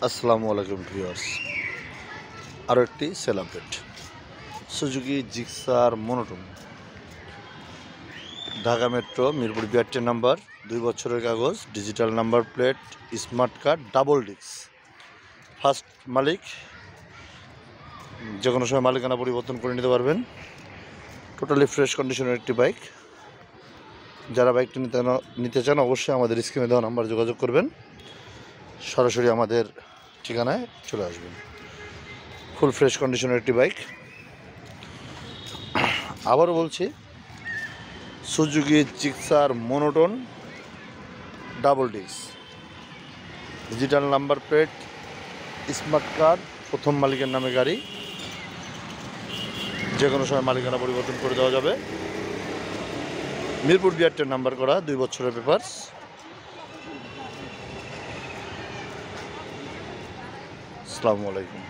আসসালামু আলাইকুম ভিউয়ার্স, আরও একটি sale update. Suzuki Gixxer monotone, Dhaka metro, Mirpur 82 number, 2 বছরের কাগজ, digital number plate, smart card, double disc. First মালিক, যে কোনো সময় মালিকানা পরিবর্তন করে নিতে পারবেন। টোটালি ফ্রেশ কন্ডিশনের একটি বাইক। যারা বাইকটি নিতে চান অবশ্যই আমাদের স্ক্রিনে দেওয়া নাম্বার যোগাযোগ করবেন, সরাসরি আমাদের ঠিকানায় চলে আসবেন। ফুল ফ্রেশ কন্ডিশনের একটি বাইক। আবারও বলছি, Suzuki Gixxer monotone, double disc, digital number plate, smart card, প্রথম মালিকের নামে গাড়ি। যে কোনো সময় মালিকানা পরিবর্তন করে দেওয়া যাবে। মিরপুর 82 নাম্বার করা, 2 বছরের পেপারস। আসসালামু আলাইকুম।